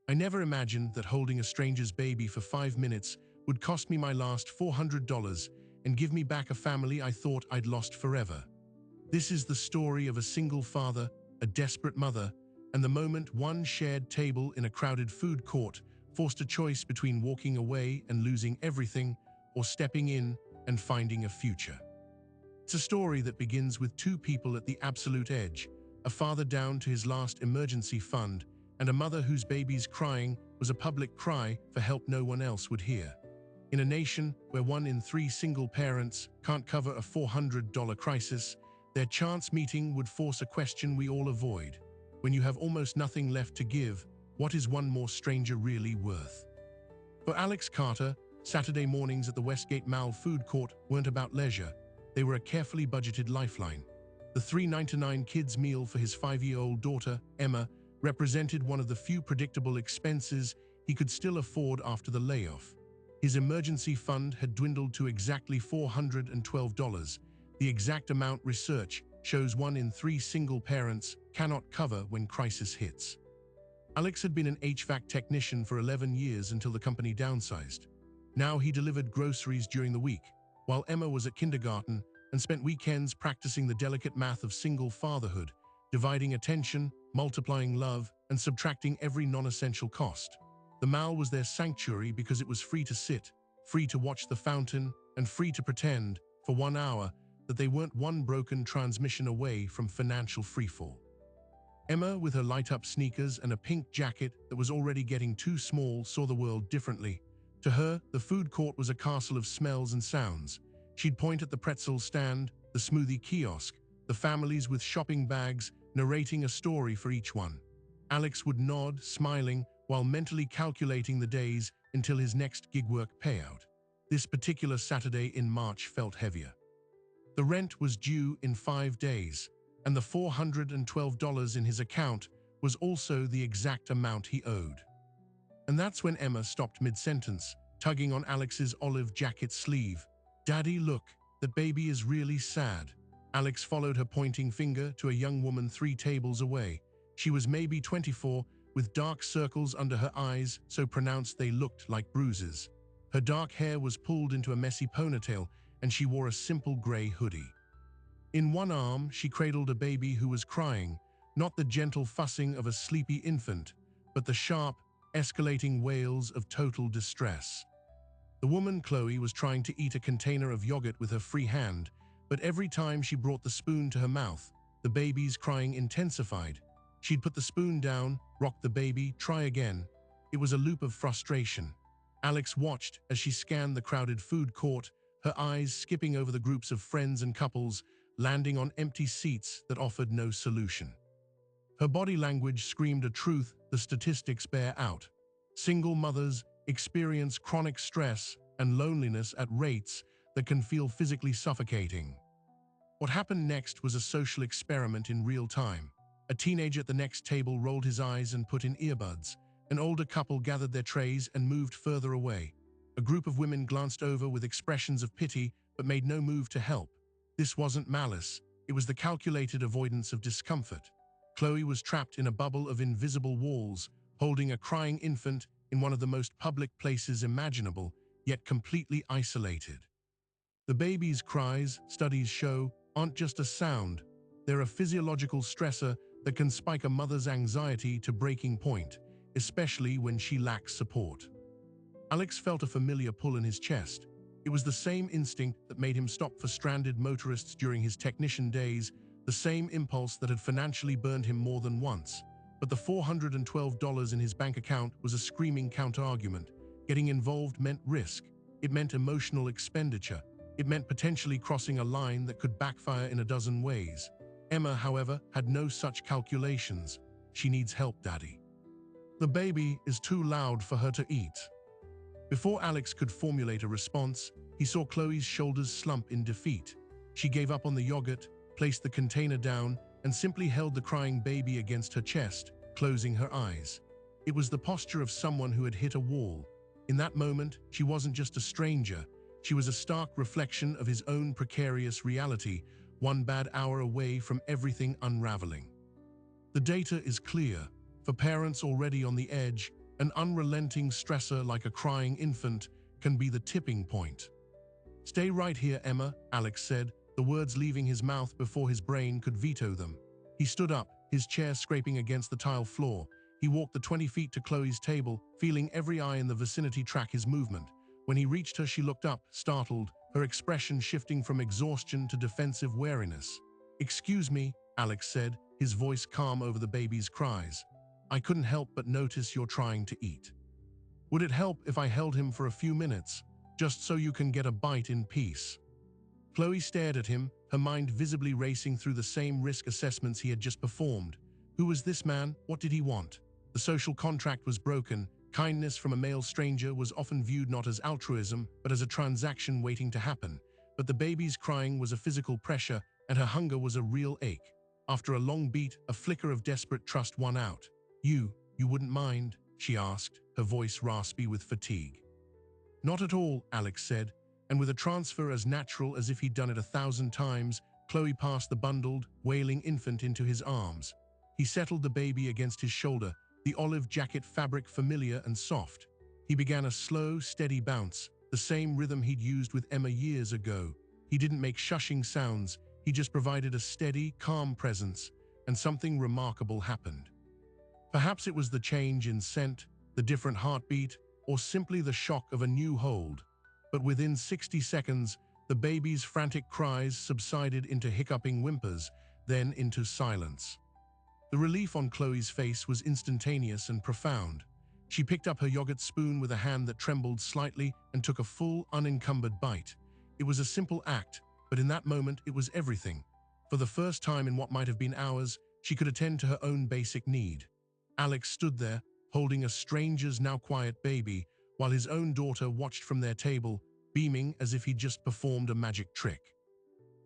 I never imagined that holding a stranger's baby for 5 minutes would cost me my last $400 and give me back a family I thought I'd lost forever. This is the story of a single father, a desperate mother, and the moment one shared table in a crowded food court forced a choice between walking away and losing everything or stepping in and finding a future. It's a story that begins with two people at the absolute edge, a father down to his last emergency fund, and a mother whose baby's crying was a public cry for help no one else would hear. In a nation where 1 in 3 single parents can't cover a $400 crisis, their chance meeting would force a question we all avoid. When you have almost nothing left to give, what is one more stranger really worth? For Alex Carter, Saturday mornings at the Westgate Mall food court weren't about leisure. They were a carefully budgeted lifeline. The $3.99 kids' meal for his 5-year-old daughter, Emma, represented one of the few predictable expenses he could still afford after the layoff. His emergency fund had dwindled to exactly $412, the exact amount research shows 1 in 3 single parents cannot cover when crisis hits. Alex had been an HVAC technician for 11 years until the company downsized. Now he delivered groceries during the week, while Emma was at kindergarten and spent weekends practicing the delicate math of single fatherhood, dividing attention, multiplying love, and subtracting every non-essential cost. The mall was their sanctuary because it was free to sit, free to watch the fountain, and free to pretend, for 1 hour, that they weren't one broken transmission away from financial freefall. Emma, with her light-up sneakers and a pink jacket that was already getting too small, saw the world differently. To her, the food court was a castle of smells and sounds. She'd point at the pretzel stand, the smoothie kiosk, the families with shopping bags narrating a story for each one. Alex would nod, smiling, while mentally calculating the days until his next gig work payout. This particular Saturday in March felt heavier. The rent was due in 5 days, and the $412 in his account was also the exact amount he owed. And that's when Emma stopped mid-sentence, tugging on Alex's olive jacket sleeve. "Daddy, look, that baby is really sad." Alex followed her pointing finger to a young woman 3 tables away. She was maybe 24, with dark circles under her eyes so pronounced they looked like bruises. Her dark hair was pulled into a messy ponytail, and she wore a simple gray hoodie. In one arm, she cradled a baby who was crying, not the gentle fussing of a sleepy infant, but the sharp, escalating wails of total distress. The woman, Chloe, was trying to eat a container of yogurt with her free hand, but every time she brought the spoon to her mouth, the baby's crying intensified. She'd put the spoon down, rock the baby, try again. It was a loop of frustration. Alex watched as she scanned the crowded food court, her eyes skipping over the groups of friends and couples, landing on empty seats that offered no solution. Her body language screamed a truth the statistics bear out. Single mothers experience chronic stress and loneliness at rates that can feel physically suffocating. What happened next was a social experiment in real time. A teenager at the next table rolled his eyes and put in earbuds. An older couple gathered their trays and moved further away. A group of women glanced over with expressions of pity but made no move to help. This wasn't malice, it was the calculated avoidance of discomfort. Chloe was trapped in a bubble of invisible walls, holding a crying infant in one of the most public places imaginable, yet completely isolated. The baby's cries, studies show, aren't just a sound. They're a physiological stressor that can spike a mother's anxiety to breaking point, especially when she lacks support. Alex felt a familiar pull in his chest. It was the same instinct that made him stop for stranded motorists during his technician days, the same impulse that had financially burned him more than once. But the $412 in his bank account was a screaming counter-argument. Getting involved meant risk. It meant emotional expenditure. It meant potentially crossing a line that could backfire in a dozen ways. Emma, however, had no such calculations. "She needs help, Daddy. The baby is too loud for her to eat." Before Alex could formulate a response, he saw Chloe's shoulders slump in defeat. She gave up on the yogurt, placed the container down, and simply held the crying baby against her chest, closing her eyes. It was the posture of someone who had hit a wall. In that moment, she wasn't just a stranger. She was a stark reflection of his own precarious reality, one bad hour away from everything unraveling. The data is clear. For parents already on the edge, An unrelenting stressor like a crying infant can be the tipping point. "Stay right here, Emma," Alex said, the words leaving his mouth before his brain could veto them. He stood up, his chair scraping against the tile floor. He walked the 20 feet to Chloe's table, feeling every eye in the vicinity track his movement. When he reached her, she looked up, startled, her expression shifting from exhaustion to defensive wariness. "Excuse me," Alex said, his voice calm over the baby's cries. "I couldn't help but notice you're trying to eat. Would it help if I held him for a few minutes, just so you can get a bite in peace?" Chloe stared at him, her mind visibly racing through the same risk assessments he had just performed. Who was this man? What did he want? The social contract was broken. Kindness from a male stranger was often viewed not as altruism, but as a transaction waiting to happen. But the baby's crying was a physical pressure, and her hunger was a real ache. After a long beat, a flicker of desperate trust won out. You wouldn't mind?" she asked, her voice raspy with fatigue. "Not at all," Alex said, and with a transfer as natural as if he'd done it 1,000 times, Chloe passed the bundled, wailing infant into his arms. He settled the baby against his shoulder, the olive jacket fabric familiar and soft. He began a slow, steady bounce, the same rhythm he'd used with Emma years ago. He didn't make shushing sounds, he just provided a steady, calm presence, and something remarkable happened. Perhaps it was the change in scent, the different heartbeat, or simply the shock of a new hold. But within 60 seconds, the baby's frantic cries subsided into hiccuping whimpers, then into silence. The relief on Chloe's face was instantaneous and profound. She picked up her yogurt spoon with a hand that trembled slightly and took a full, unencumbered bite. It was a simple act, but in that moment it was everything. For the first time in what might have been hours, she could attend to her own basic need. Alex stood there, holding a stranger's now quiet baby, while his own daughter watched from their table, beaming as if he'd just performed a magic trick.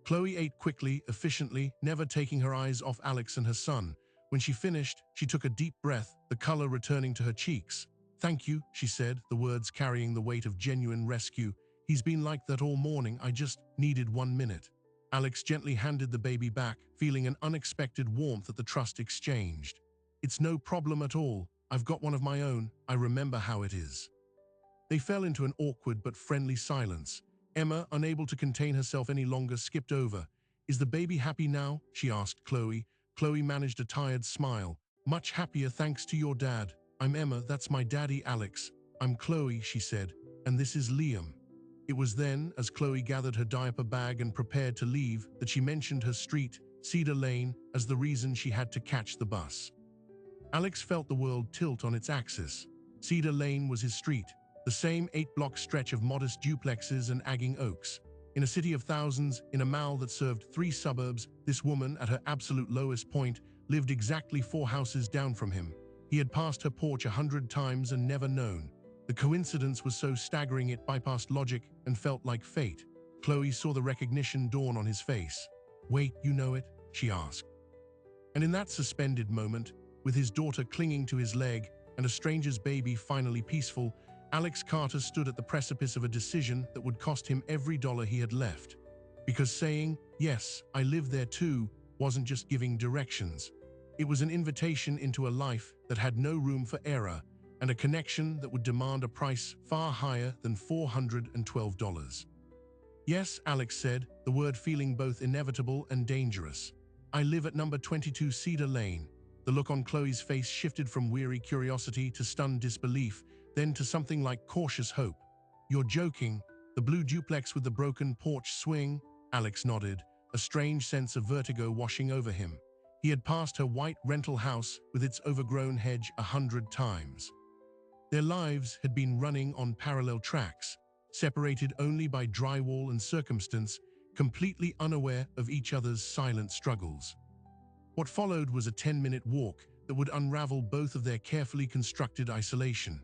Chloe ate quickly, efficiently, never taking her eyes off Alex and her son. When she finished, she took a deep breath, the color returning to her cheeks. "Thank you," she said, the words carrying the weight of genuine rescue. "He's been like that all morning, I just needed 1 minute." Alex gently handed the baby back, feeling an unexpected warmth at the trust exchanged. "It's no problem at all. I've got one of my own. I remember how it is." They fell into an awkward but friendly silence. Emma, unable to contain herself any longer, skipped over. "Is the baby happy now?" she asked Chloe. Chloe managed a tired smile. "Much happier thanks to your dad. I'm Emma, that's my daddy Alex. I'm Chloe," she said, "and this is Liam." It was then, as Chloe gathered her diaper bag and prepared to leave, that she mentioned her street, Cedar Lane, as the reason she had to catch the bus. Alex felt the world tilt on its axis. Cedar Lane was his street, the same 8-block stretch of modest duplexes and agging oaks. In a city of thousands, in a mall that served 3 suburbs, this woman, at her absolute lowest point, lived exactly 4 houses down from him. He had passed her porch 100 times and never known. The coincidence was so staggering it bypassed logic and felt like fate. Chloe saw the recognition dawn on his face. "Wait, you know it?" she asked. And in that suspended moment, with his daughter clinging to his leg and a stranger's baby finally peaceful, Alex Carter stood at the precipice of a decision that would cost him every dollar he had left. Because saying, "Yes, I live there too," wasn't just giving directions. It was an invitation into a life that had no room for error and a connection that would demand a price far higher than $412. "Yes," Alex said, the word feeling both inevitable and dangerous. "I live at number 22 Cedar Lane." The look on Chloe's face shifted from weary curiosity to stunned disbelief, then to something like cautious hope. "You're joking. The blue duplex with the broken porch swing?" Alex nodded, a strange sense of vertigo washing over him. He had passed her white rental house with its overgrown hedge 100 times. Their lives had been running on parallel tracks, separated only by drywall and circumstance, completely unaware of each other's silent struggles. What followed was a 10-minute walk that would unravel both of their carefully constructed isolation.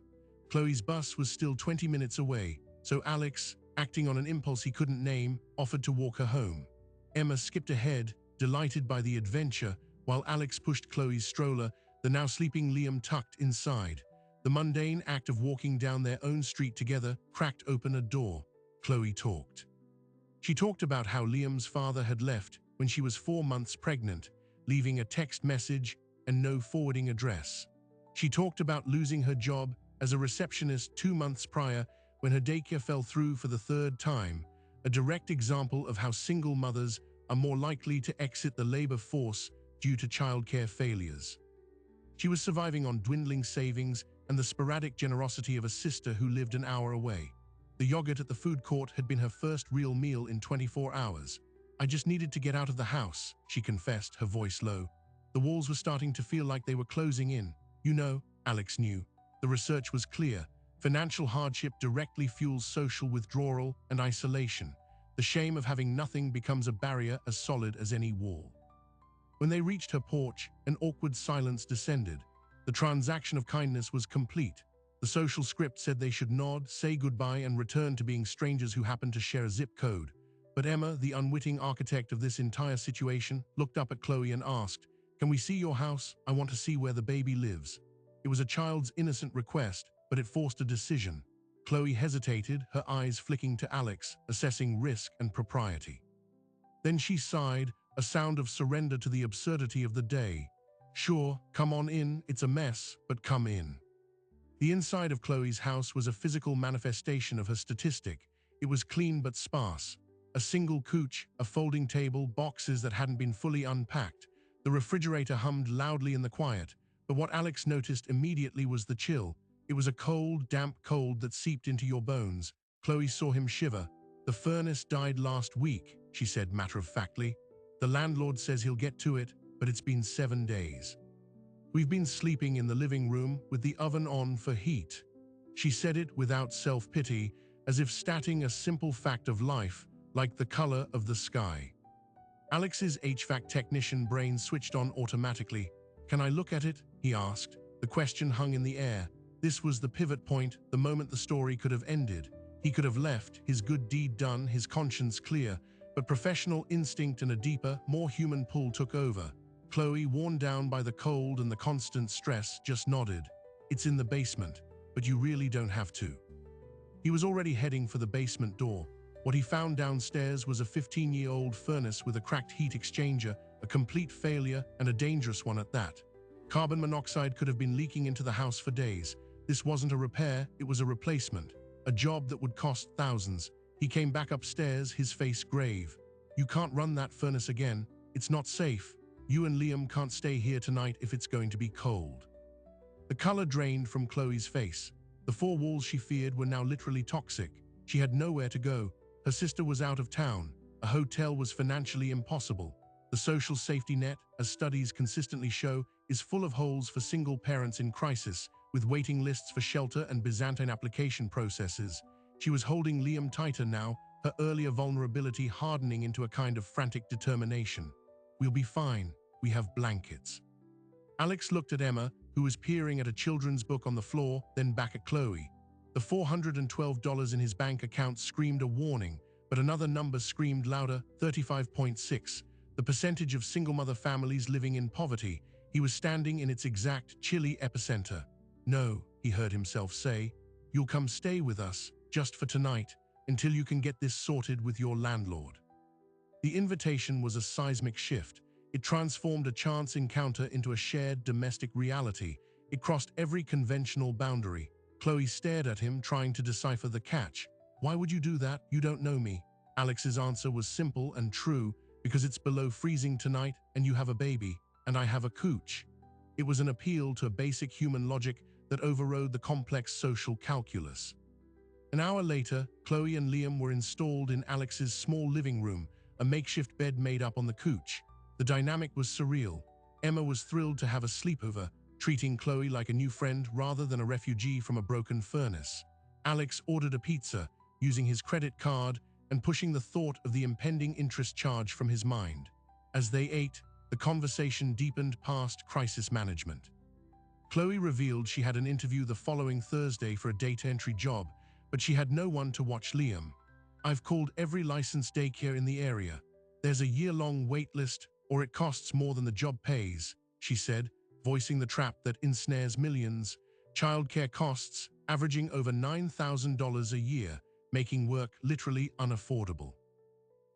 Chloe's bus was still 20 minutes away, so Alex, acting on an impulse he couldn't name, offered to walk her home. Emma skipped ahead, delighted by the adventure, while Alex pushed Chloe's stroller, the now sleeping Liam tucked inside. The mundane act of walking down their own street together cracked open a door. Chloe talked. She talked about how Liam's father had left when she was 4 months pregnant, leaving a text message and no forwarding address. She talked about losing her job as a receptionist 2 months prior when her daycare fell through for the third time, a direct example of how single mothers are more likely to exit the labor force due to childcare failures. She was surviving on dwindling savings and the sporadic generosity of a sister who lived an hour away. The yogurt at the food court had been her first real meal in 24 hours. "I just needed to get out of the house," she confessed, her voice low. The walls were starting to feel like they were closing in. "You know," Alex knew. The research was clear. Financial hardship directly fuels social withdrawal and isolation. The shame of having nothing becomes a barrier as solid as any wall. When they reached her porch, an awkward silence descended. The transaction of kindness was complete. The social script said they should nod, say goodbye, and return to being strangers who happened to share a zip code. But Emma, the unwitting architect of this entire situation, looked up at Chloe and asked, "Can we see your house? I want to see where the baby lives." It was a child's innocent request, but it forced a decision. Chloe hesitated, her eyes flicking to Alex, assessing risk and propriety. Then she sighed, a sound of surrender to the absurdity of the day. "Sure, come on in, it's a mess, but come in." The inside of Chloe's house was a physical manifestation of her statistic. It was clean but sparse. A single couch, a folding table, boxes that hadn't been fully unpacked. The refrigerator hummed loudly in the quiet, but what Alex noticed immediately was the chill. It was a cold, damp cold that seeped into your bones. Chloe saw him shiver. "The furnace died last week," she said matter-of-factly. "The landlord says he'll get to it, but it's been 7 days. We've been sleeping in the living room with the oven on for heat." She said it without self-pity, as if stating a simple fact of life, like the color of the sky. Alex's HVAC technician brain switched on automatically. "Can I look at it?" he asked. The question hung in the air. This was the pivot point, the moment the story could have ended. He could have left, his good deed done, his conscience clear, but professional instinct and a deeper, more human pull took over. Chloe, worn down by the cold and the constant stress, just nodded. "It's in the basement, but you really don't have to." He was already heading for the basement door. What he found downstairs was a 15-year-old furnace with a cracked heat exchanger, a complete failure and a dangerous one at that. Carbon monoxide could have been leaking into the house for days. This wasn't a repair, it was a replacement, a job that would cost thousands. He came back upstairs, his face grave. "You can't run that furnace again. It's not safe. You and Liam can't stay here tonight if it's going to be cold." The color drained from Chloe's face. The 4 walls she feared were now literally toxic. She had nowhere to go. Her sister was out of town. A hotel was financially impossible. The social safety net, as studies consistently show, is full of holes for single parents in crisis, with waiting lists for shelter and Byzantine application processes. She was holding Liam tighter now, her earlier vulnerability hardening into a kind of frantic determination. "We'll be fine. We have blankets." Alex looked at Emma, who was peering at a children's book on the floor, then back at Chloe. The $412 in his bank account screamed a warning, but another number screamed louder, 35.6. The percentage of single-mother families living in poverty. He was standing in its exact, chilly epicenter. "No," he heard himself say, "you'll come stay with us, just for tonight, until you can get this sorted with your landlord." The invitation was a seismic shift. It transformed a chance encounter into a shared domestic reality. It crossed every conventional boundary. Chloe stared at him, trying to decipher the catch. "Why would you do that? You don't know me." Alex's answer was simple and true, "Because it's below freezing tonight, and you have a baby, and I have a cooch." It was an appeal to a basic human logic that overrode the complex social calculus. An hour later, Chloe and Liam were installed in Alex's small living room, a makeshift bed made up on the couch. The dynamic was surreal. Emma was thrilled to have a sleepover, treating Chloe like a new friend rather than a refugee from a broken furnace. Alex ordered a pizza, using his credit card and pushing the thought of the impending interest charge from his mind. As they ate, the conversation deepened past crisis management. Chloe revealed she had an interview the following Thursday for a data entry job, but she had no one to watch Liam. "I've called every licensed daycare in the area. There's a year-long wait list, or it costs more than the job pays," she said, voicing the trap that ensnares millions. Childcare costs, averaging over $9,000 a year, making work literally unaffordable.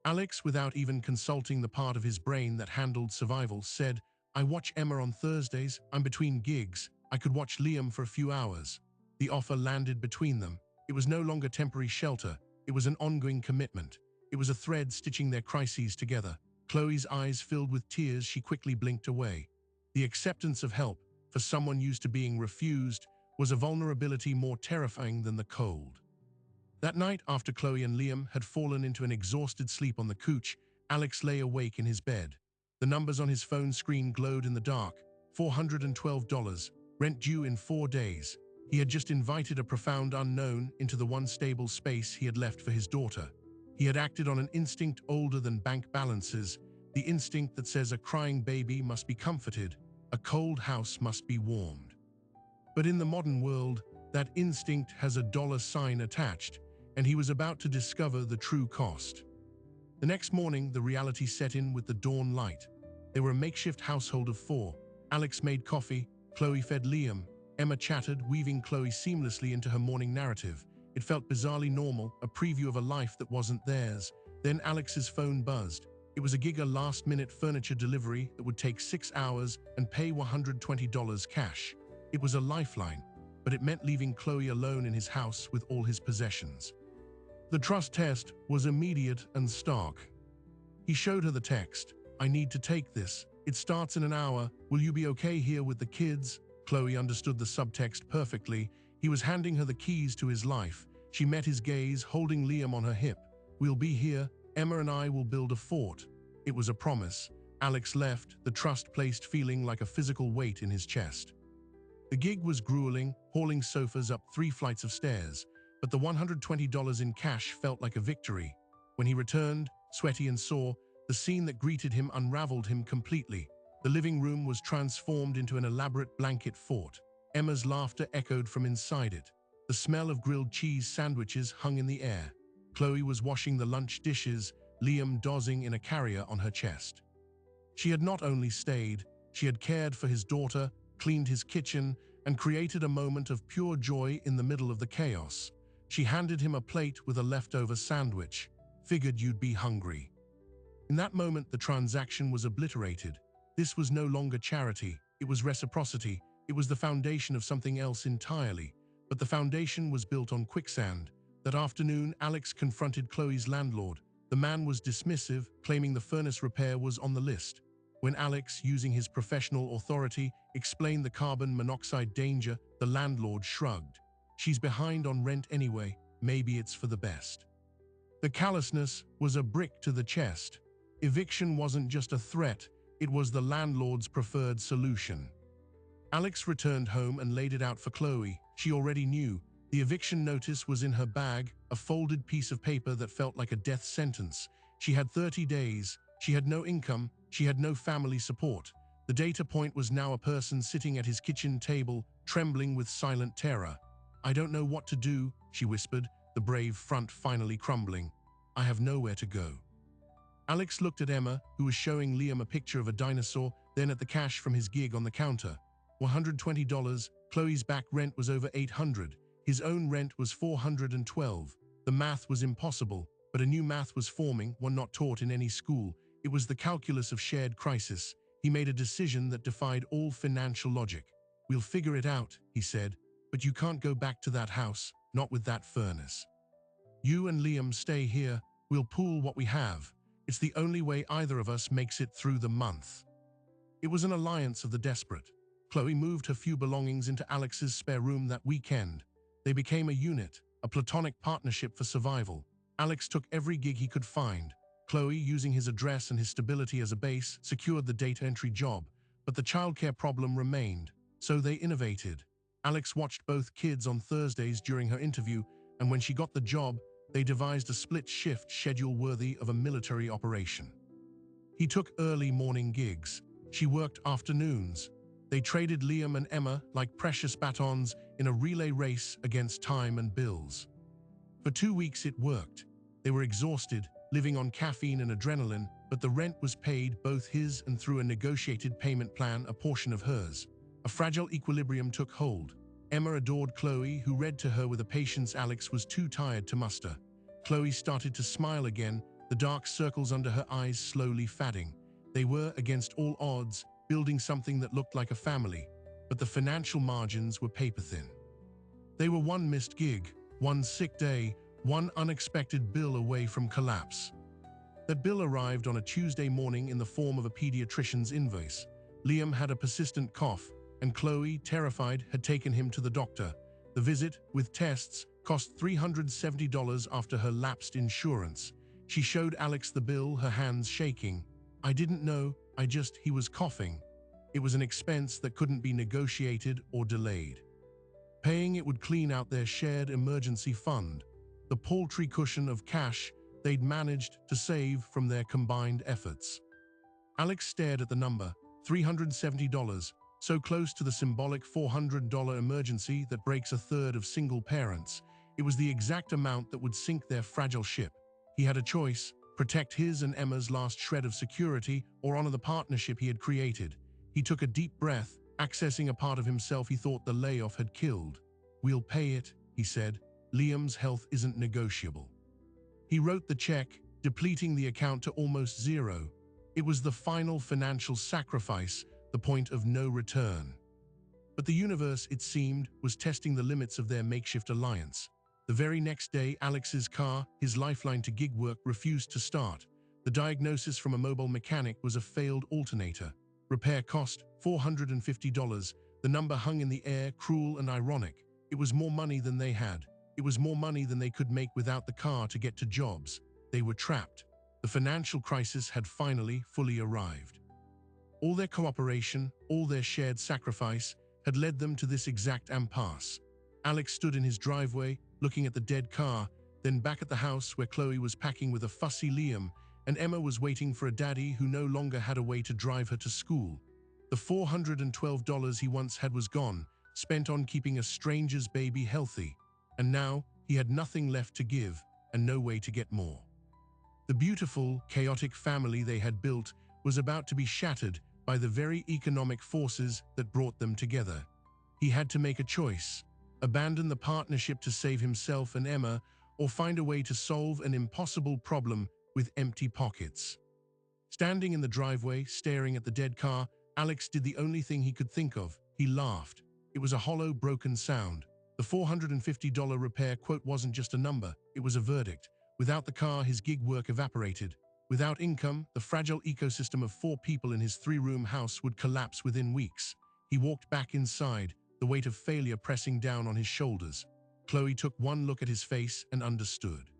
Alex, without even consulting the part of his brain that handled survival, said, "I watch Emma on Thursdays. I'm between gigs. I could watch Liam for a few hours. The offer landed between them. It was no longer temporary shelter. It was an ongoing commitment. It was a thread stitching their crises together. Chloe's eyes filled with tears. She quickly blinked away. The acceptance of help, for someone used to being refused, was a vulnerability more terrifying than the cold. That night, after Chloe and Liam had fallen into an exhausted sleep on the couch, Alex lay awake in his bed. The numbers on his phone screen glowed in the dark. $412, rent due in 4 days. He had just invited a profound unknown into the one stable space he had left for his daughter. He had acted on an instinct older than bank balances, the instinct that says a crying baby must be comforted, a cold house must be warmed. But in the modern world, that instinct has a dollar sign attached, and he was about to discover the true cost. The next morning, the reality set in with the dawn light. They were a makeshift household of 4. Alex made coffee, Chloe fed Liam, Emma chattered, weaving Chloe seamlessly into her morning narrative. It felt bizarrely normal, a preview of a life that wasn't theirs. Then Alex's phone buzzed. It was a gig, a last-minute furniture delivery that would take 6 hours and pay $120 cash. It was a lifeline, but it meant leaving Chloe alone in his house with all his possessions. The trust test was immediate and stark. He showed her the text. "I need to take this. It starts in an hour. Will you be okay here with the kids?" Chloe understood the subtext perfectly. He was handing her the keys to his life. She met his gaze, holding Liam on her hip. "We'll be here. Emma and I will build a fort." It was a promise. Alex left, the trust placed feeling like a physical weight in his chest. The gig was grueling, hauling sofas up 3 flights of stairs, but the $120 in cash felt like a victory. When he returned, sweaty and sore, the scene that greeted him unraveled him completely. The living room was transformed into an elaborate blanket fort. Emma's laughter echoed from inside it. The smell of grilled cheese sandwiches hung in the air. Chloe was washing the lunch dishes, Liam dozing in a carrier on her chest. She had not only stayed, she had cared for his daughter, cleaned his kitchen, and created a moment of pure joy in the middle of the chaos. She handed him a plate with a leftover sandwich. "Figured you'd be hungry." In that moment, the transaction was obliterated. This was no longer charity, it was reciprocity. It was the foundation of something else entirely. But the foundation was built on quicksand. That afternoon, Alex confronted Chloe's landlord. The man was dismissive, claiming the furnace repair was on the list. When Alex, using his professional authority, explained the carbon monoxide danger, the landlord shrugged. "She's behind on rent anyway, maybe it's for the best." The callousness was a brick to the chest. Eviction wasn't just a threat, it was the landlord's preferred solution. Alex returned home and laid it out for Chloe. She already knew. The eviction notice was in her bag, a folded piece of paper that felt like a death sentence. She had 30 days. She had no income. She had no family support. The data point was now a person sitting at his kitchen table, trembling with silent terror. "I don't know what to do," she whispered, the brave front finally crumbling. "I have nowhere to go." Alex looked at Emma, who was showing Liam a picture of a dinosaur, then at the cash from his gig on the counter. $120. Chloe's back rent was over $800. His own rent was $412. The math was impossible, but a new math was forming, one not taught in any school. It was the calculus of shared crisis. He made a decision that defied all financial logic. "We'll figure it out," he said, "but you can't go back to that house, not with that furnace. You and Liam stay here, we'll pool what we have. It's the only way either of us makes it through the month." It was an alliance of the desperate. Chloe moved her few belongings into Alex's spare room that weekend. They became a unit, a platonic partnership for survival. Alex took every gig he could find. Chloe, using his address and his stability as a base, secured the data entry job. But the childcare problem remained, so they innovated. Alex watched both kids on Thursdays during her interview, and when she got the job, they devised a split-shift schedule worthy of a military operation. He took early morning gigs. She worked afternoons. They traded Liam and Emma like precious batons in a relay race against time and bills. For 2 weeks it worked. They were exhausted, living on caffeine and adrenaline, but the rent was paid, both his and through a negotiated payment plan, a portion of hers. A fragile equilibrium took hold. Emma adored Chloe, who read to her with a patience Alex was too tired to muster. Chloe started to smile again, the dark circles under her eyes slowly fading. They were, against all odds, building something that looked like a family. but the financial margins were paper-thin. They were one missed gig, one sick day, one unexpected bill away from collapse. That bill arrived on a Tuesday morning in the form of a pediatrician's invoice. Liam had a persistent cough, and Chloe, terrified, had taken him to the doctor. The visit, with tests, cost $370 after her lapsed insurance. She showed Alex the bill, her hands shaking. "I didn't know, he was coughing." It was an expense that couldn't be negotiated or delayed. Paying it would clean out their shared emergency fund, the paltry cushion of cash they'd managed to save from their combined efforts. Alex stared at the number, $370, so close to the symbolic $400 emergency that breaks a third of single parents. It was the exact amount that would sink their fragile ship. He had a choice: protect his and Emma's last shred of security or honor the partnership he had created. He took a deep breath, accessing a part of himself he thought the layoff had killed. "We'll pay it," he said. "Liam's health isn't negotiable." He wrote the check, depleting the account to almost zero. It was the final financial sacrifice, the point of no return. But the universe, it seemed, was testing the limits of their makeshift alliance. The very next day, Alex's car, his lifeline to gig work, refused to start. The diagnosis from a mobile mechanic was a failed alternator. Repair cost $450. The number hung in the air, cruel and ironic. It was more money than they had. It was more money than they could make without the car to get to jobs. They were trapped. The financial crisis had finally fully arrived. All their cooperation, all their shared sacrifice, had led them to this exact impasse. Alex stood in his driveway, looking at the dead car, then back at the house where Chloe was packing with a fussy Liam, and Emma was waiting for a daddy who no longer had a way to drive her to school. The $412 he once had was gone, spent on keeping a stranger's baby healthy. And now, he had nothing left to give, and no way to get more. The beautiful, chaotic family they had built was about to be shattered by the very economic forces that brought them together. He had to make a choice: abandon the partnership to save himself and Emma, or find a way to solve an impossible problem with empty pockets. Standing in the driveway, staring at the dead car, Alex did the only thing he could think of. He laughed. It was a hollow, broken sound. The $450 repair quote wasn't just a number, it was a verdict. Without the car, his gig work evaporated. Without income, the fragile ecosystem of 4 people in his 3-room house would collapse within weeks. He walked back inside, the weight of failure pressing down on his shoulders. Chloe took one look at his face and understood.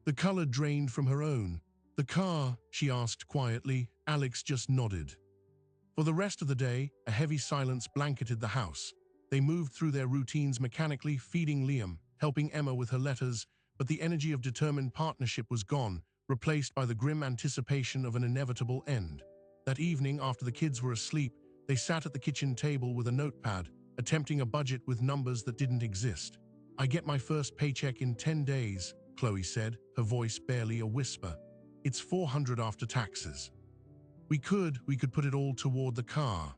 The color drained from her own. "The car?" she asked quietly. Alex just nodded. For the rest of the day, a heavy silence blanketed the house. They moved through their routines mechanically, feeding Liam, helping Emma with her letters, but the energy of determined partnership was gone, replaced by the grim anticipation of an inevitable end. That evening, after the kids were asleep, they sat at the kitchen table with a notepad, attempting a budget with numbers that didn't exist. "I get my first paycheck in 10 days, Chloe said, her voice barely a whisper. "It's $400 after taxes." We could put it all toward the car."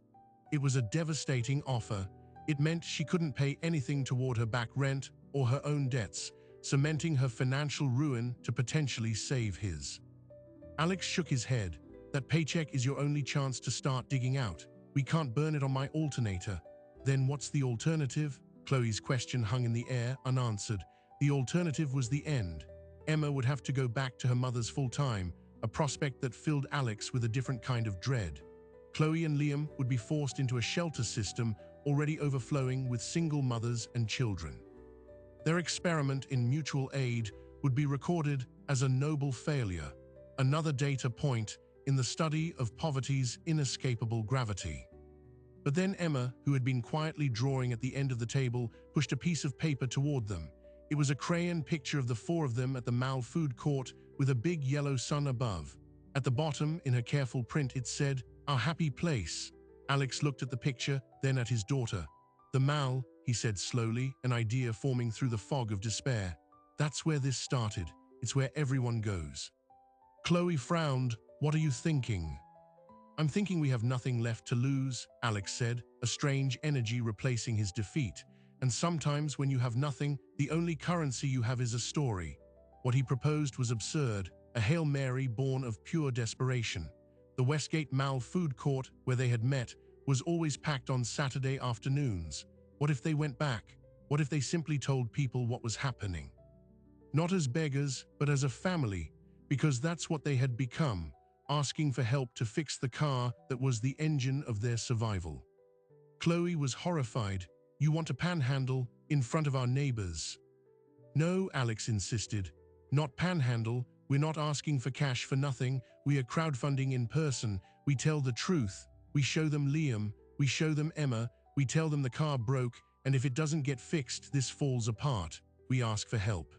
It was a devastating offer. It meant she couldn't pay anything toward her back rent or her own debts, cementing her financial ruin to potentially save his. Alex shook his head. "That paycheck is your only chance to start digging out. We can't burn it on my alternator." "Then what's the alternative?" Chloe's question hung in the air, unanswered. The alternative was the end. Emma would have to go back to her mother's full-time, a prospect that filled Alex with a different kind of dread. Chloe and Liam would be forced into a shelter system already overflowing with single mothers and children. Their experiment in mutual aid would be recorded as a noble failure, another data point in the study of poverty's inescapable gravity. But then Emma, who had been quietly drawing at the end of the table, pushed a piece of paper toward them. It was a crayon picture of the 4 of them at the Mal food court with a big yellow sun above. At the bottom, in her careful print, it said, "Our happy place." Alex looked at the picture, then at his daughter. "The Mal," he said slowly, an idea forming through the fog of despair. "That's where this started. It's where everyone goes." Chloe frowned. "What are you thinking?" "I'm thinking we have nothing left to lose," Alex said, a strange energy replacing his defeat. "And sometimes when you have nothing, the only currency you have is a story." What he proposed was absurd, a Hail Mary born of pure desperation. The Westgate Mal food court, where they had met, was always packed on Saturday afternoons. What if they went back? What if they simply told people what was happening? Not as beggars, but as a family, because that's what they had become, asking for help to fix the car that was the engine of their survival. Chloe was horrified. "You want to panhandle in front of our neighbors?" "No," Alex insisted. "Not panhandle. We're not asking for cash for nothing. We are crowdfunding in person. We tell the truth. We show them Liam. We show them Emma. We tell them the car broke, and if it doesn't get fixed, this falls apart. We ask for help."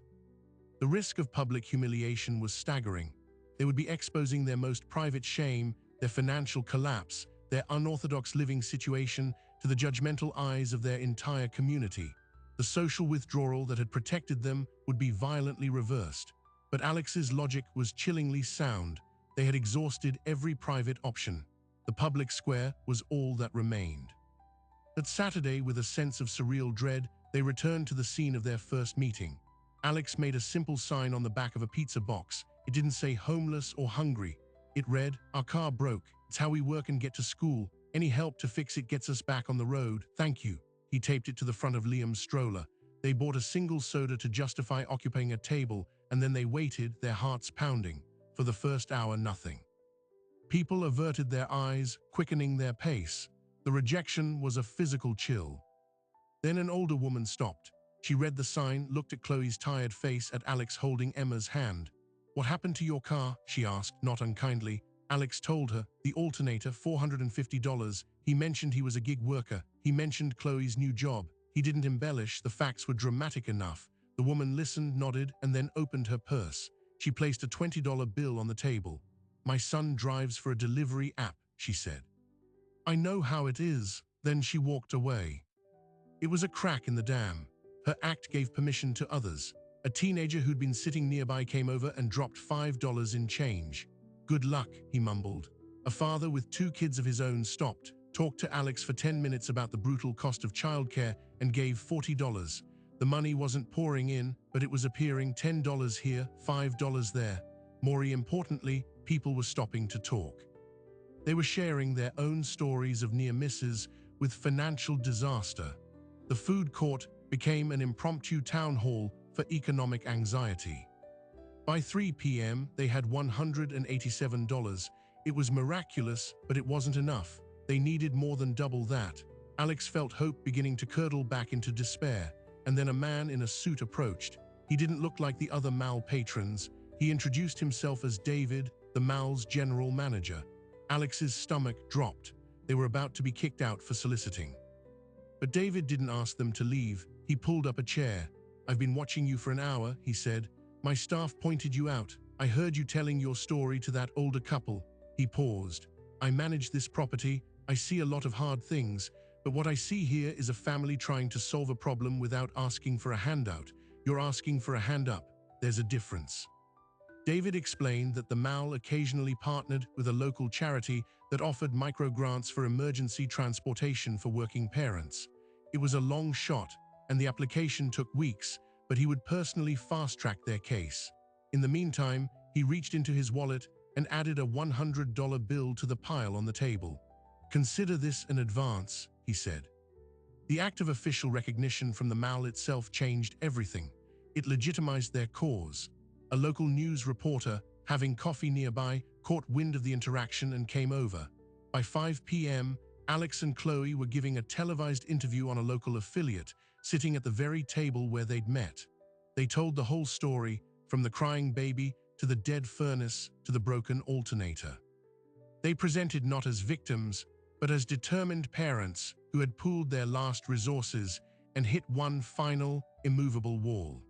The risk of public humiliation was staggering. They would be exposing their most private shame, their financial collapse, their unorthodox living situation to the judgmental eyes of their entire community. The social withdrawal that had protected them would be violently reversed. But Alex's logic was chillingly sound. They had exhausted every private option. The public square was all that remained. That Saturday, with a sense of surreal dread, they returned to the scene of their first meeting. Alex made a simple sign on the back of a pizza box. It didn't say homeless or hungry. It read, "Our car broke. It's how we work and get to school. Any help to fix it gets us back on the road. Thank you." He taped it to the front of Liam's stroller. They bought a single soda to justify occupying a table, and then they waited, their hearts pounding. For the first hour, nothing. People averted their eyes, quickening their pace. The rejection was a physical chill. Then an older woman stopped. She read the sign, looked at Chloe's tired face, at Alex holding Emma's hand. "What happened to your car?" she asked, not unkindly. Alex told her, "The alternator, $450. He mentioned he was a gig worker. He mentioned Chloe's new job. He didn't embellish, the facts were dramatic enough." The woman listened, nodded, and then opened her purse. She placed a $20 bill on the table. "My son drives for a delivery app," she said. "I know how it is." Then she walked away. It was a crack in the dam. Her act gave permission to others. A teenager who'd been sitting nearby came over and dropped $5 in change. "Good luck," he mumbled. A father with 2 kids of his own stopped, talked to Alex for 10 minutes about the brutal cost of childcare, and gave $40. The money wasn't pouring in, but it was appearing, $10 here, $5 there. More importantly, people were stopping to talk. They were sharing their own stories of near misses with financial disaster. The food court became an impromptu town hall for economic anxiety. By 3 p.m., they had $187. It was miraculous, but it wasn't enough. They needed more than double that. Alex felt hope beginning to curdle back into despair, and then a man in a suit approached. He didn't look like the other mall patrons. He introduced himself as David, the mall's general manager. Alex's stomach dropped. They were about to be kicked out for soliciting. But David didn't ask them to leave. He pulled up a chair. "I've been watching you for an hour," he said. "My staff pointed you out. I heard you telling your story to that older couple." He paused. "I manage this property. I see a lot of hard things, but what I see here is a family trying to solve a problem without asking for a handout. You're asking for a hand up. There's a difference." David explained that the mall occasionally partnered with a local charity that offered micro-grants for emergency transportation for working parents. It was a long shot, and the application took weeks, but he would personally fast-track their case. In the meantime, he reached into his wallet and added a $100 bill to the pile on the table. "Consider this an advance," he said. The act of official recognition from the mall itself changed everything. It legitimized their cause. A local news reporter, having coffee nearby, caught wind of the interaction and came over. By 5 p.m., Alex and Chloe were giving a televised interview on a local affiliate, sitting at the very table where they'd met. They told the whole story, from the crying baby to the dead furnace to the broken alternator. They presented not as victims, but as determined parents who had pooled their last resources and hit one final, immovable wall.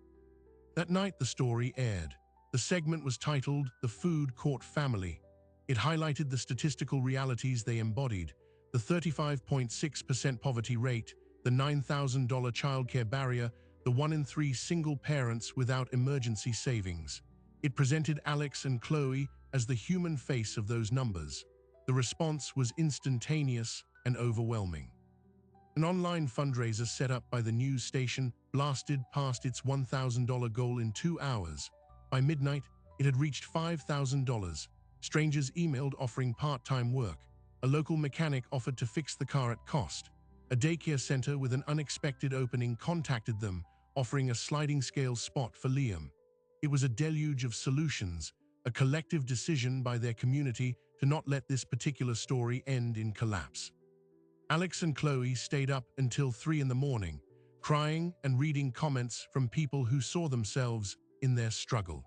That night the story aired. The segment was titled "The Food Court Family." It highlighted the statistical realities they embodied: the 35.6% poverty rate, the $9,000 childcare barrier, the 1 in 3 single parents without emergency savings. It presented Alex and Chloe as the human face of those numbers. The response was instantaneous and overwhelming. An online fundraiser set up by the news station blasted past its $1,000 goal in 2 hours. By midnight, it had reached $5,000. Strangers emailed offering part-time work. A local mechanic offered to fix the car at cost. A daycare center with an unexpected opening contacted them, offering a sliding scale spot for Liam. It was a deluge of solutions, a collective decision by their community to not let this particular story end in collapse. Alex and Chloe stayed up until 3 in the morning, crying and reading comments from people who saw themselves in their struggle.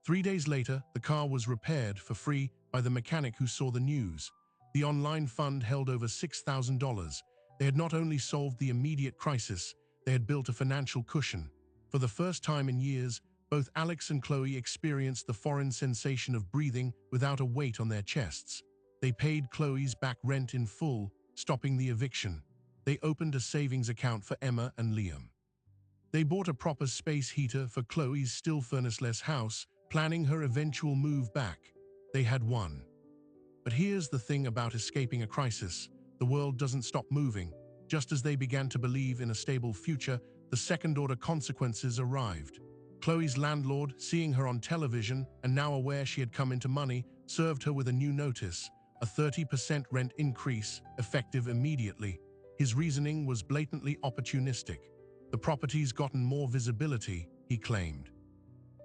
3 days later, the car was repaired for free by the mechanic who saw the news. The online fund held over $6,000. They had not only solved the immediate crisis, they had built a financial cushion. For the first time in years, both Alex and Chloe experienced the foreign sensation of breathing without a weight on their chests. They paid Chloe's back rent in full, stopping the eviction. They opened a savings account for Emma and Liam. They bought a proper space heater for Chloe's still furnace-less house, planning her eventual move back. They had won. But here's the thing about escaping a crisis. The world doesn't stop moving. Just as they began to believe in a stable future, the second-order consequences arrived. Chloe's landlord, seeing her on television and now aware she had come into money, served her with a new notice, a 30% rent increase, effective immediately. His reasoning was blatantly opportunistic. The property's gotten more visibility, he claimed.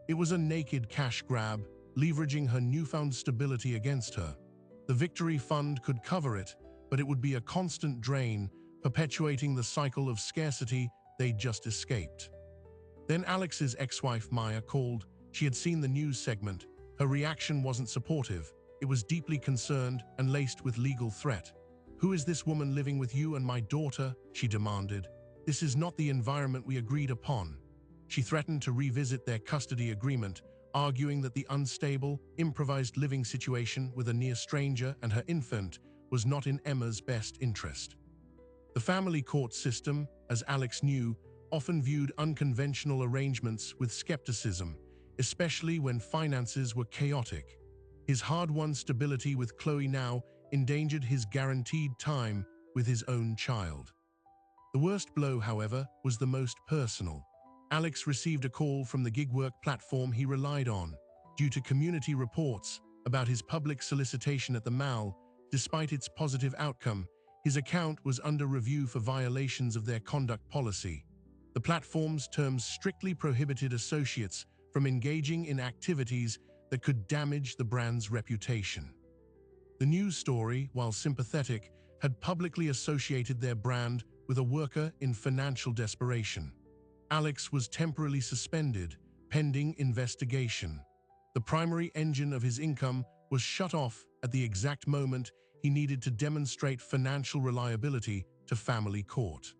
It was a naked cash grab, leveraging her newfound stability against her. The Victory Fund could cover it, but it would be a constant drain, perpetuating the cycle of scarcity they'd just escaped. Then Alex's ex-wife Maya called. She had seen the news segment. Her reaction wasn't supportive. It was deeply concerned and laced with legal threat. "Who is this woman living with you and my daughter?" she demanded. "This is not the environment we agreed upon." She threatened to revisit their custody agreement, arguing that the unstable, improvised living situation with a near stranger and her infant was not in Emma's best interest. The family court system, as Alex knew, often viewed unconventional arrangements with skepticism, especially when finances were chaotic. His hard-won stability with Chloe now endangered his guaranteed time with his own child. The worst blow, however, was the most personal. Alex received a call from the gig work platform he relied on. Due to community reports about his public solicitation at the mall, despite its positive outcome, his account was under review for violations of their conduct policy. The platform's terms strictly prohibited associates from engaging in activities that could damage the brand's reputation. The news story, while sympathetic, had publicly associated their brand with a worker in financial desperation. Alex was temporarily suspended, pending investigation. The primary engine of his income was shut off at the exact moment he needed to demonstrate financial reliability to family court.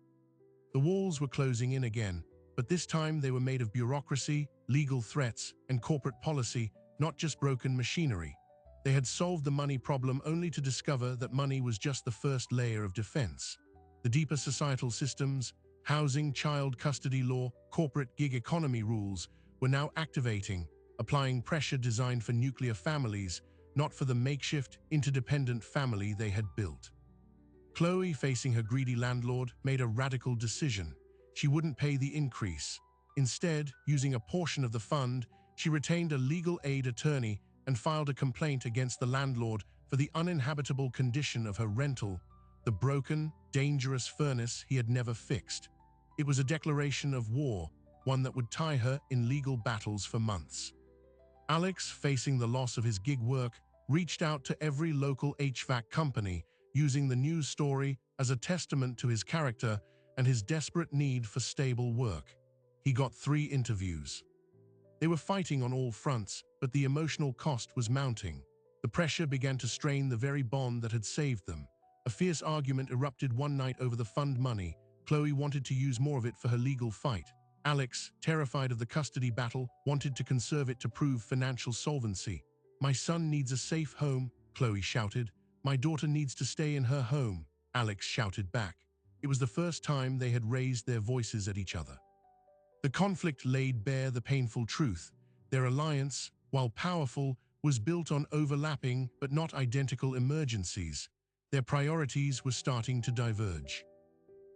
The walls were closing in again, but this time they were made of bureaucracy, legal threats, and corporate policy, not just broken machinery. They had solved the money problem only to discover that money was just the first layer of defense. The deeper societal systems, housing, child custody law, corporate gig economy rules were now activating, applying pressure designed for nuclear families, not for the makeshift, interdependent family they had built. Chloe, facing her greedy landlord, made a radical decision. She wouldn't pay the increase. Instead, using a portion of the fund, she retained a legal aid attorney and filed a complaint against the landlord for the uninhabitable condition of her rental, the broken, dangerous furnace he had never fixed. It was a declaration of war, one that would tie her in legal battles for months. Alex, facing the loss of his gig work, reached out to every local HVAC company, using the news story as a testament to his character and his desperate need for stable work. He got 3 interviews. They were fighting on all fronts, but the emotional cost was mounting. The pressure began to strain the very bond that had saved them. A fierce argument erupted one night over the fund money. Chloe wanted to use more of it for her legal fight. Alex, terrified of the custody battle, wanted to conserve it to prove financial solvency. "My son needs a safe home," Chloe shouted. "My daughter needs to stay in her home," Alex shouted back. It was the first time they had raised their voices at each other. The conflict laid bare the painful truth. Their alliance, while powerful, was built on overlapping but not identical emergencies. Their priorities were starting to diverge.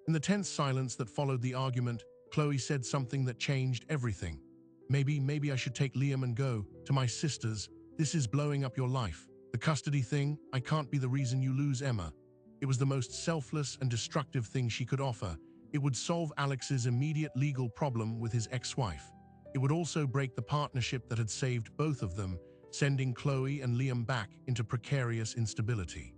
In the tense silence that followed the argument, Chloe said something that changed everything. Maybe I should take Liam and go to my sisters. This is blowing up your life." The custody thing, I can't be the reason you lose Emma. It was the most selfless and destructive thing she could offer. It would solve Alex's immediate legal problem with his ex-wife. It would also break the partnership that had saved both of them, sending Chloe and Liam back into precarious instability.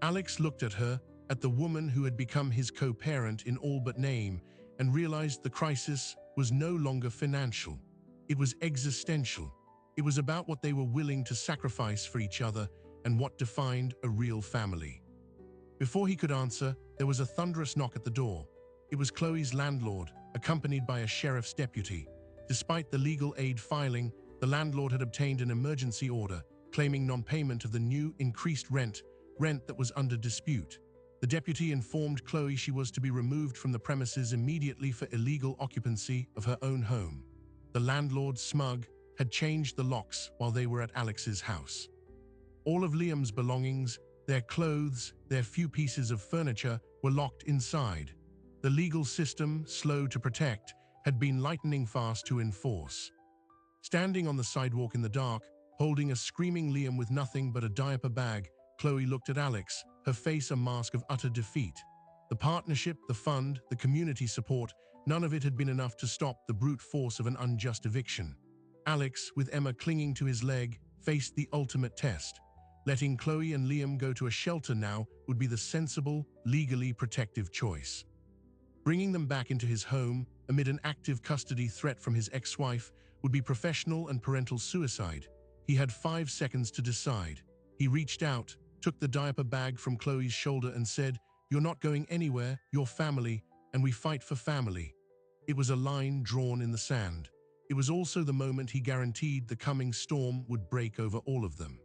Alex looked at her, at the woman who had become his co-parent in all but name, and realized the crisis was no longer financial. It was existential. It was about what they were willing to sacrifice for each other and what defined a real family. Before he could answer, there was a thunderous knock at the door. It was Chloe's landlord, accompanied by a sheriff's deputy. Despite the legal aid filing, the landlord had obtained an emergency order, claiming non-payment of the new increased rent that was under dispute. The deputy informed Chloe she was to be removed from the premises immediately for illegal occupancy of her own home. The landlord, smug, had changed the locks while they were at Alex's house. All of Liam's belongings, their clothes, their few pieces of furniture, were locked inside. The legal system, slow to protect, had been lightning fast to enforce. Standing on the sidewalk in the dark, holding a screaming Liam with nothing but a diaper bag, Chloe looked at Alex, her face a mask of utter defeat. The partnership, the fund, the community support, none of it had been enough to stop the brute force of an unjust eviction. Alex, with Emma clinging to his leg, faced the ultimate test. Letting Chloe and Liam go to a shelter now would be the sensible, legally protective choice. Bringing them back into his home, amid an active custody threat from his ex-wife, would be professional and parental suicide. He had 5 seconds to decide. He reached out, took the diaper bag from Chloe's shoulder and said, "You're not going anywhere, you're family, and we fight for family." It was a line drawn in the sand. It was also the moment he guaranteed the coming storm would break over all of them.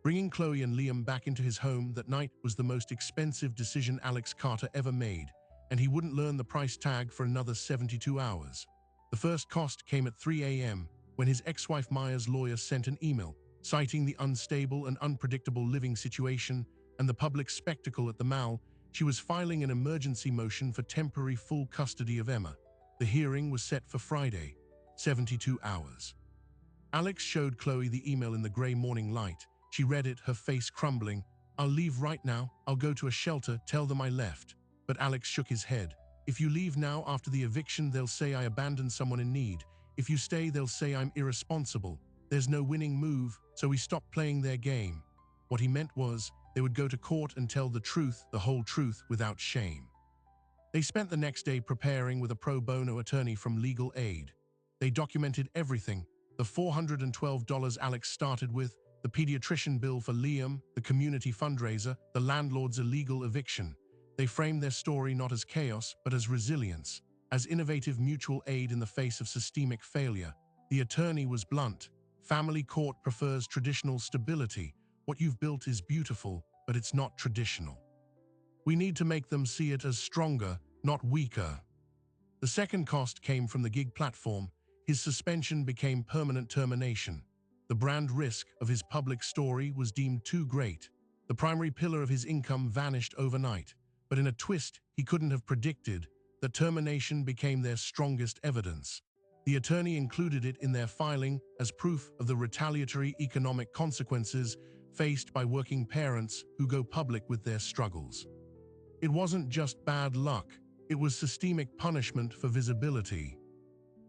Bringing Chloe and Liam back into his home that night was the most expensive decision Alex Carter ever made, and he wouldn't learn the price tag for another 72 hours. The first cost came at 3 a.m. when his ex-wife Maya's lawyer sent an email citing the unstable and unpredictable living situation and the public spectacle at the mall. She was filing an emergency motion for temporary full custody of Emma. The hearing was set for Friday, 72 hours. Alex showed Chloe the email in the gray morning light. She read it, her face crumbling. "I'll leave right now. I'll go to a shelter, tell them I left." But Alex shook his head. "If you leave now after the eviction, they'll say I abandoned someone in need. If you stay, they'll say I'm irresponsible. There's no winning move, so we stopped playing their game." What he meant was, they would go to court and tell the truth, the whole truth, without shame. They spent the next day preparing with a pro bono attorney from Legal Aid. They documented everything: the $412 Alex started with, the pediatrician bill for Liam, the community fundraiser, the landlord's illegal eviction. They framed their story not as chaos, but as resilience, as innovative mutual aid in the face of systemic failure. The attorney was blunt. "Family court prefers traditional stability. What you've built is beautiful, but it's not traditional. We need to make them see it as stronger, not weaker." The second cost came from the gig platform. His suspension became permanent termination. The brand risk of his public story was deemed too great. The primary pillar of his income vanished overnight. But in a twist he couldn't have predicted, that termination became their strongest evidence. The attorney included it in their filing as proof of the retaliatory economic consequences faced by working parents who go public with their struggles. It wasn't just bad luck, it was systemic punishment for visibility.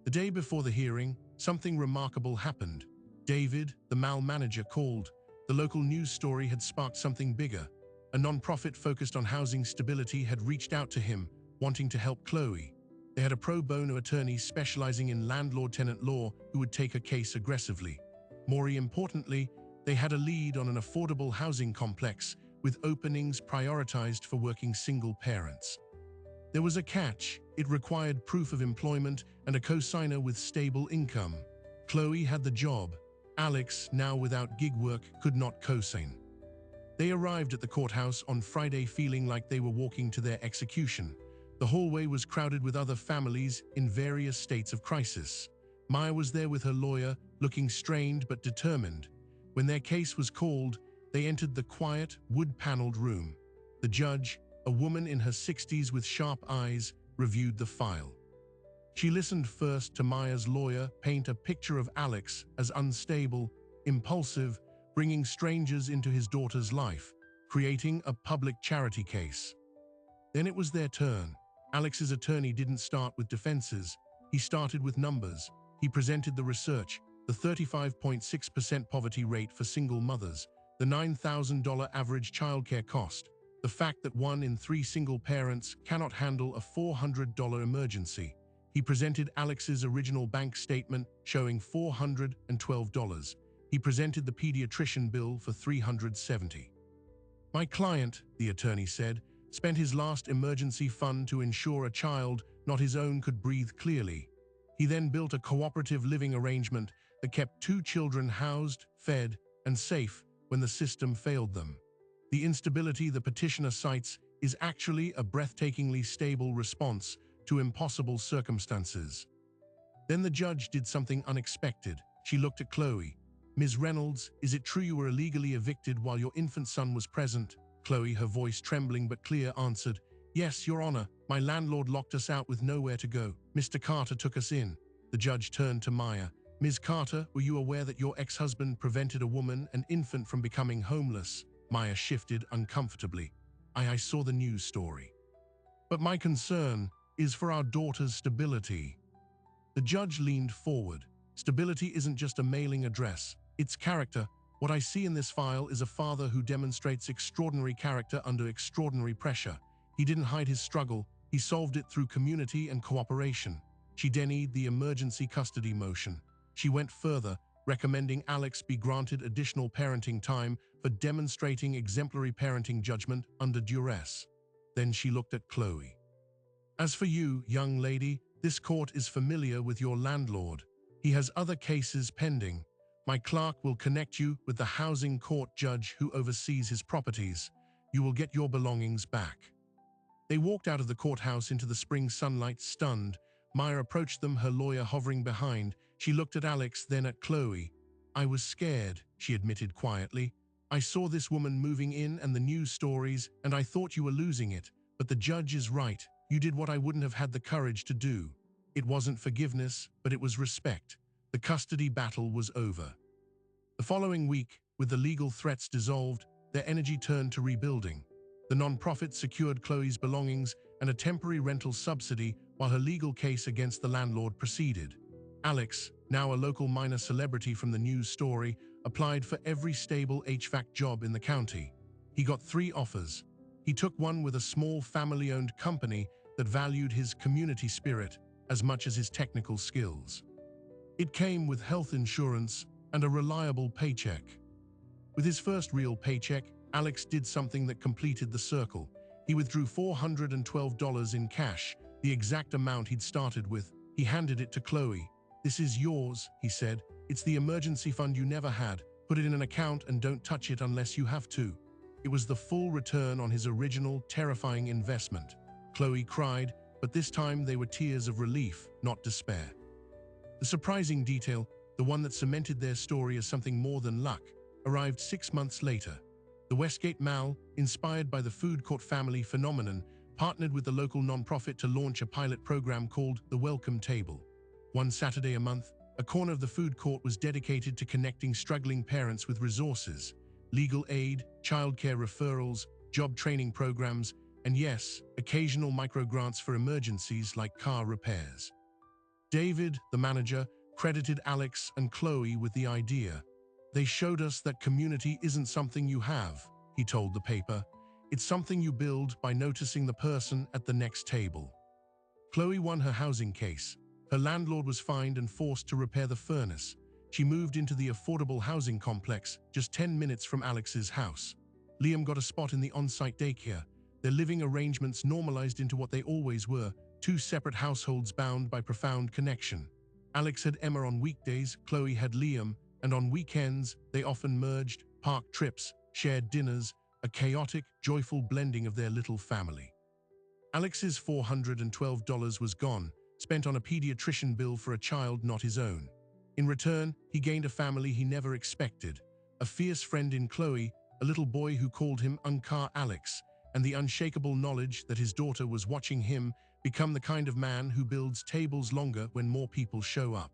The day before the hearing, something remarkable happened. David, the mall manager, called. The local news story had sparked something bigger. A non-profit focused on housing stability had reached out to him, wanting to help Chloe. They had a pro bono attorney specializing in landlord-tenant law who would take her case aggressively. More importantly, they had a lead on an affordable housing complex with openings prioritized for working single parents. There was a catch: it required proof of employment and a co-signer with stable income. Chloe had the job. Alex, now without gig work, could not co-sign. They arrived at the courthouse on Friday feeling like they were walking to their execution. The hallway was crowded with other families in various states of crisis. Maya was there with her lawyer, looking strained but determined. When their case was called, they entered the quiet, wood-paneled room. The judge, a woman in her 60s with sharp eyes, reviewed the file. She listened first to Maya's lawyer paint a picture of Alex as unstable, impulsive, bringing strangers into his daughter's life, creating a public charity case. Then it was their turn. Alex's attorney didn't start with defenses. He started with numbers. He presented the research, the 35.6% poverty rate for single mothers, the $9,000 average childcare cost, the fact that 1 in 3 single parents cannot handle a $400 emergency. He presented Alex's original bank statement showing $412. He presented the pediatrician bill for $370. My client, the attorney said, spent his last emergency fund to ensure a child, not his own, could breathe clearly. He then built a cooperative living arrangement that kept 2 children housed, fed, and safe when the system failed them. The instability the petitioner cites is actually a breathtakingly stable response to impossible circumstances. Then the judge did something unexpected. She looked at Chloe. Ms. Reynolds, is it true you were illegally evicted while your infant son was present? Chloe, her voice trembling but clear, answered, Yes, Your Honor. My landlord locked us out with nowhere to go. Mr. Carter took us in. The judge turned to Maya. Ms. Carter, were you aware that your ex-husband prevented a woman and infant from becoming homeless? Maya shifted uncomfortably. I saw the news story. But my concern is for our daughter's stability. The judge leaned forward. Stability isn't just a mailing address. It's character. What I see in this file is a father who demonstrates extraordinary character under extraordinary pressure. He didn't hide his struggle. He solved it through community and cooperation. She denied the emergency custody motion. She went further, recommending Alex be granted additional parenting time for demonstrating exemplary parenting judgment under duress. Then she looked at Chloe. As for you, young lady, this court is familiar with your landlord. He has other cases pending. My clerk will connect you with the housing court judge who oversees his properties. You will get your belongings back. They walked out of the courthouse into the spring sunlight, stunned. Maya approached them, her lawyer hovering behind. She looked at Alex, then at Chloe. I was scared, she admitted quietly. I saw this woman moving in and the news stories, and I thought you were losing it. But the judge is right. You did what I wouldn't have had the courage to do. It wasn't forgiveness, but it was respect. The custody battle was over. The following week, with the legal threats dissolved, their energy turned to rebuilding. The nonprofit secured Chloe's belongings and a temporary rental subsidy while her legal case against the landlord proceeded. Alex, now a local minor celebrity from the news story, applied for every stable HVAC job in the county. He got 3 offers. He took one with a small family-owned company that valued his community spirit as much as his technical skills. It came with health insurance and a reliable paycheck. With his first real paycheck, Alex did something that completed the circle. He withdrew $412 in cash, the exact amount he'd started with. He handed it to Chloe. This is yours, he said. It's the emergency fund you never had. Put it in an account and don't touch it unless you have to. It was the full return on his original, terrifying investment. Chloe cried, but this time they were tears of relief, not despair. The surprising detail, the one that cemented their story as something more than luck, arrived 6 months later. The Westgate Mall, inspired by the food court family phenomenon, partnered with the local nonprofit to launch a pilot program called The Welcome Table. One Saturday a month, a corner of the food court was dedicated to connecting struggling parents with resources, legal aid, childcare referrals, job training programs, and yes, occasional microgrants for emergencies like car repairs. David, the manager, credited Alex and Chloe with the idea. They showed us that community isn't something you have, he told the paper. It's something you build by noticing the person at the next table. Chloe won her housing case. Her landlord was fined and forced to repair the furnace. She moved into the affordable housing complex, just 10 minutes from Alex's house. Liam got a spot in the on-site daycare. Their living arrangements normalized into what they always were, 2 separate households bound by profound connection. Alex had Emma on weekdays, Chloe had Liam, and on weekends, they often merged, park trips, shared dinners, a chaotic, joyful blending of their little family. Alex's $412 was gone, spent on a pediatrician bill for a child not his own. In return, he gained a family he never expected, a fierce friend in Chloe, a little boy who called him Uncle Alex, and the unshakable knowledge that his daughter was watching him become the kind of man who builds tables longer when more people show up.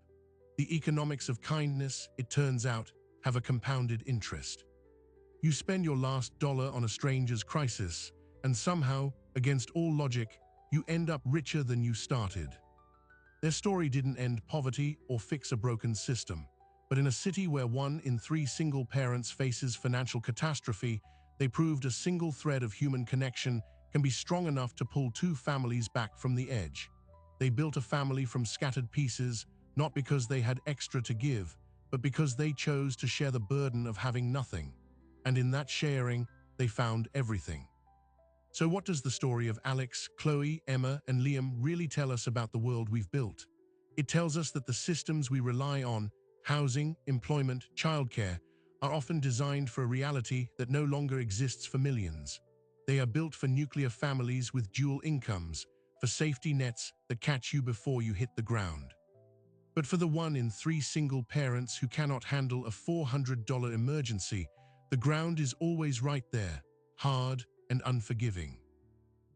The economics of kindness, it turns out, have a compounded interest. You spend your last dollar on a stranger's crisis, and somehow, against all logic, you end up richer than you started. Their story didn't end poverty or fix a broken system, but in a city where 1 in 3 single parents faces financial catastrophe, they proved a single thread of human connection can be strong enough to pull 2 families back from the edge. They built a family from scattered pieces, not because they had extra to give, but because they chose to share the burden of having nothing. And in that sharing, they found everything. So what does the story of Alex, Chloe, Emma, and Liam really tell us about the world we've built? It tells us that the systems we rely on, housing, employment, childcare, are often designed for a reality that no longer exists for millions. They are built for nuclear families with dual incomes, for safety nets that catch you before you hit the ground. But for the 1 in 3 single parents who cannot handle a $400 emergency, the ground is always right there, hard and unforgiving.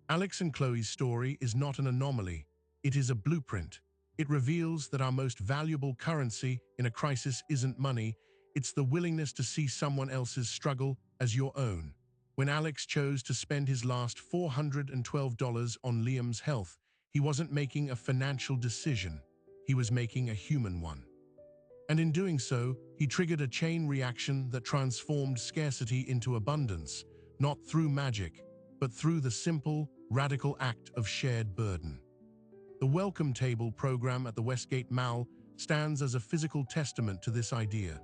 Alex and Chloe's story is not an anomaly, it is a blueprint. It reveals that our most valuable currency in a crisis isn't money, it's the willingness to see someone else's struggle as your own. When Alex chose to spend his last $412 on Liam's health, he wasn't making a financial decision, he was making a human one. And in doing so, he triggered a chain reaction that transformed scarcity into abundance, not through magic, but through the simple, radical act of shared burden. The Welcome Table program at the Westgate Mall stands as a physical testament to this idea.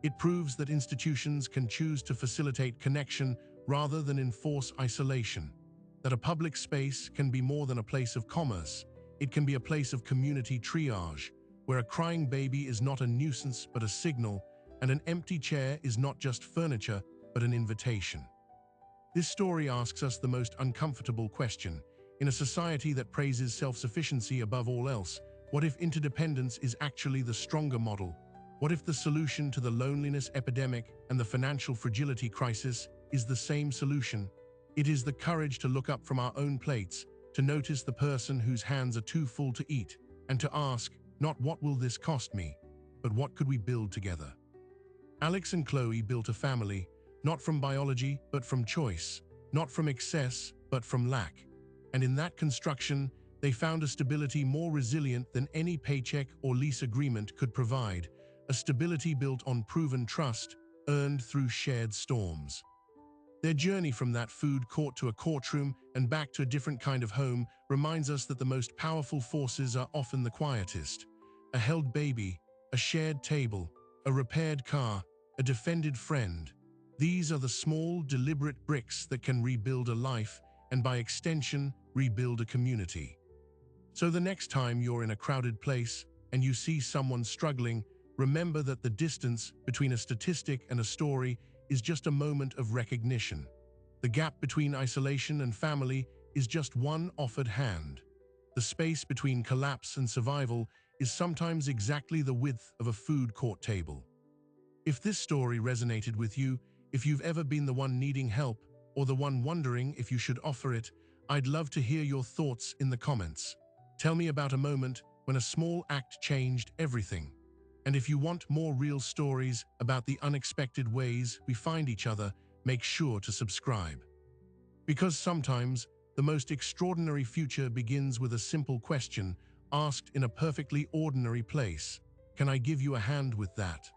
It proves that institutions can choose to facilitate connection rather than enforce isolation, that a public space can be more than a place of commerce, it can be a place of community triage, where a crying baby is not a nuisance but a signal, and an empty chair is not just furniture but an invitation. This story asks us the most uncomfortable question. In a society that praises self-sufficiency above all else, what if interdependence is actually the stronger model? What if the solution to the loneliness epidemic and the financial fragility crisis is the same solution? It is the courage to look up from our own plates, to notice the person whose hands are too full to eat, and to ask, not what will this cost me, but what could we build together? Alex and Chloe built a family, not from biology, but from choice, not from excess, but from lack. And in that construction, they found a stability more resilient than any paycheck or lease agreement could provide, a stability built on proven trust, earned through shared storms. Their journey from that food court to a courtroom and back to a different kind of home reminds us that the most powerful forces are often the quietest. A held baby, a shared table, a repaired car, a defended friend. These are the small, deliberate bricks that can rebuild a life and, by extension, rebuild a community. So the next time you're in a crowded place and you see someone struggling, remember that the distance between a statistic and a story is just a moment of recognition. The gap between isolation and family is just one offered hand. The space between collapse and survival is sometimes exactly the width of a food court table. If this story resonated with you, if you've ever been the one needing help or the one wondering if you should offer it, I'd love to hear your thoughts in the comments. Tell me about a moment when a small act changed everything. And if you want more real stories about the unexpected ways we find each other, make sure to subscribe. Because sometimes, the most extraordinary future begins with a simple question asked in a perfectly ordinary place. Can I give you a hand with that?